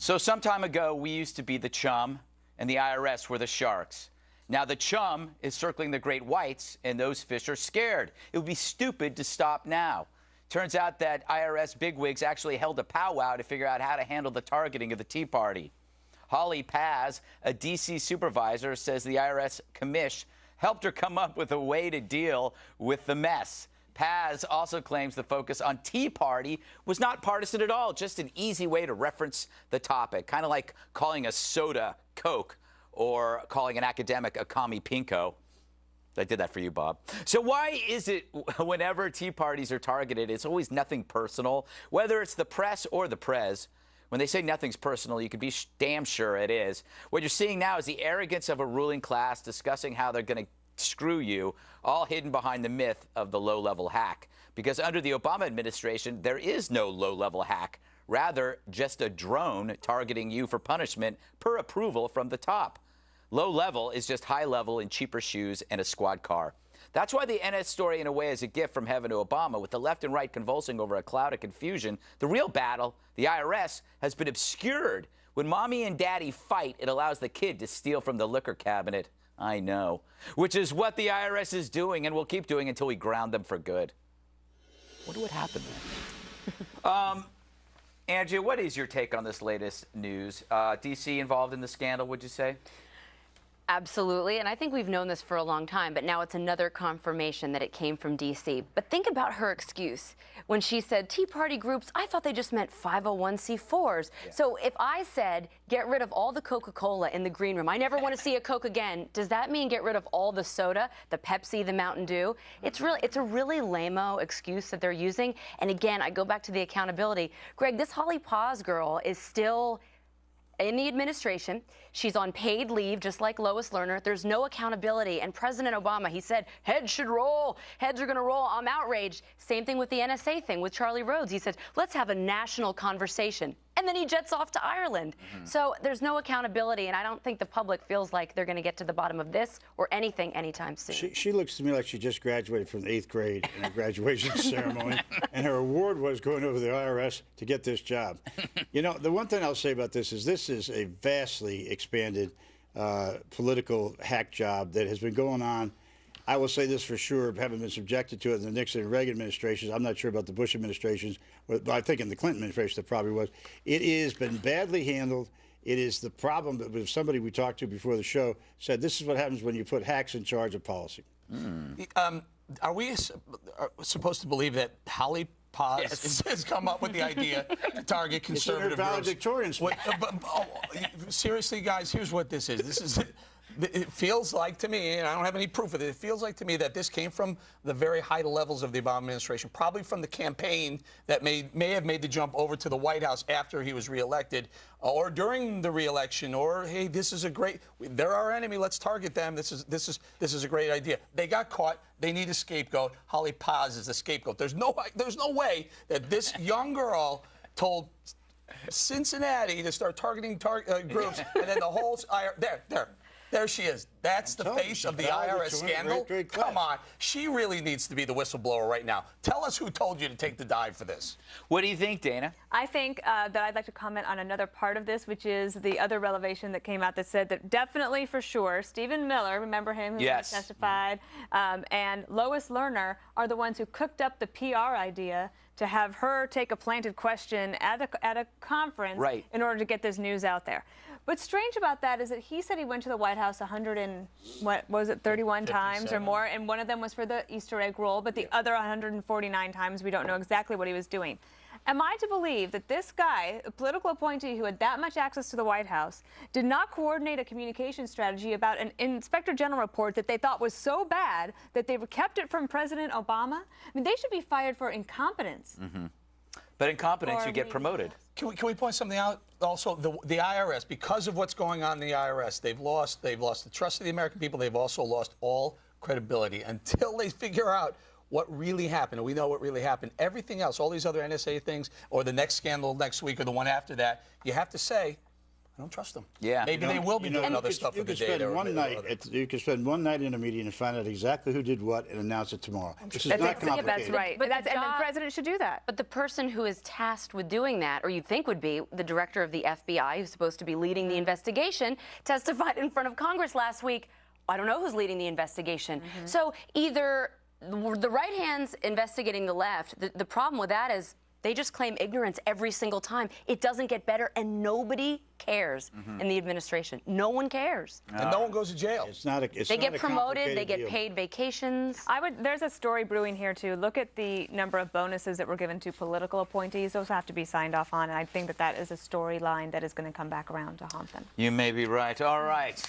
So some time ago, we used to be the chum, and the IRS were the sharks. Now the chum is circling the great whites, and those fish are scared. It would be stupid to stop now. Turns out that IRS bigwigs actually held a powwow to figure out how to handle the targeting of the Tea Party. Holly Paz, a D.C. supervisor, says the IRS commish helped her come up with a way to deal with the mess. Paz also claims the focus on Tea Party was not partisan at all, just an easy way to reference the topic, kind of like calling a soda Coke or calling an academic a commie pinko. I did that for you, Bob. So why is it whenever Tea Parties are targeted, it's always nothing personal, whether it's the press or the prez? When they say nothing's personal, you can be damn sure it is. What you're seeing now is the arrogance of a ruling class discussing how they're going to screw you, all hidden behind the myth of the low-level hack. Because under the Obama administration, there is no low-level hack. Rather, just a drone targeting you for punishment per approval from the top. Low level is just high level in cheaper shoes and a squad car. That's why the NS story, in a way, is a gift from heaven to Obama, with the left and right convulsing over a cloud of confusion. The real battle, the IRS, has been obscured. When mommy and daddy fight, it allows the kid to steal from the liquor cabinet. I know. Which is what the IRS is doing and will keep doing until we ground them for good. Wonder what happened there. Andrea, what is your take on this latest news? D.C. involved in the scandal, would you say? Absolutely, and I think we've known this for a long time, but now it's another confirmation that it came from D.C. But think about her excuse. When she said Tea Party groups, I thought they just meant 501c4s. Yeah. So if I said, get rid of all the Coca-Cola in the green room, I never want to see a Coke again, does that mean get rid of all the soda, the Pepsi, the Mountain Dew? It's a really lame-o excuse that they're using. And again, I go back to the accountability. Greg, this Holly Paz girl is still in the administration. She's on paid leave, just like Lois Lerner. There's no accountability. And President Obama, he said, heads should roll. Heads are going to roll. I'm outraged. Same thing with the NSA thing with Charlie Rhodes. He said, let's have a national conversation. And then he jets off to Ireland. So there's no accountability, and I don't think the public feels like they're going to get to the bottom of this or anything anytime soon. She looks to me like she just graduated from the 8th grade in a graduation ceremony, and her award was going over to the IRS to get this job. You know, the one thing I'll say about this is a vastly expanded political hack job that has been going on. I will say this for sure, having been subjected to it in the Nixon and Reagan administrations. I'm not sure about the Bush administrations, but I think in the Clinton administration it probably was. It has been badly handled. It is the problem that somebody we talked to before the show said this is what happens when you put hacks in charge of policy. Are we supposed to believe that Holly Paz has come up with the idea to target conservative groups? Valedictorian speech. Seriously, guys, here's what this is. It feels like to me, and I don't have any proof of it, it feels like to me that this came from the very high levels of the Obama administration, probably from the campaign that may have made the jump over to the White House after he was reelected, or during the reelection, or hey, this is a great, they're our enemy, let's target them. This is a great idea. They got caught. They need a scapegoat. Holly Paz is the scapegoat. There's no way that this young girl told Cincinnati to start targeting groups, and then the whole there she is. That's the face of the IRS scandal. Come on. She really needs to be the whistleblower right now. Tell us who told you to take the dive for this. What do you think, Dana? I think that I'd like to comment on another part of this, which is the other revelation that came out that said that definitely for sure Stephen Miller, remember him, who testified, and Lois Lerner are the ones who cooked up the PR idea to have her take a planted question at a conference in order to get this news out there. What's strange about that is that he said he went to the White House 31 times or more, and one of them was for the Easter egg roll, but the other 149 times we don't know exactly what he was doing. Am I to believe that this guy, a political appointee who had that much access to the White House, did not coordinate a communication strategy about an Inspector General report that they thought was so bad that they kept it from President Obama? I mean, they should be fired for incompetence. But incompetence, you get promoted. Can we point something out? Also, the IRS, because of what's going on in the IRS, they've lost the trust of the American people. They've also lost all credibility until they figure out what really happened. And we know what really happened. Everything else, all these other NSA things, or the next scandal next week, or the one after that, you have to say, I don't trust them. Yeah. Maybe they will be doing other stuff with the data. You can spend one night in a meeting and find out exactly who did what and announce it tomorrow. This is not complicated. That's right. But And the president should do that. But the person who is tasked with doing that, or you think would be the director of the FBI, who's supposed to be leading the investigation, testified in front of Congress last week. I don't know who's leading the investigation. So either the right hand's investigating the left. The problem with that is they just claim ignorance every single time. It doesn't get better, and nobody cares in the administration. No one cares. And no one goes to jail. They get promoted. They get paid vacations. There's a story brewing here too. Look at the number of bonuses that were given to political appointees. Those have to be signed off on, and I think that is a storyline that is going to come back around to haunt them. You may be right. All right.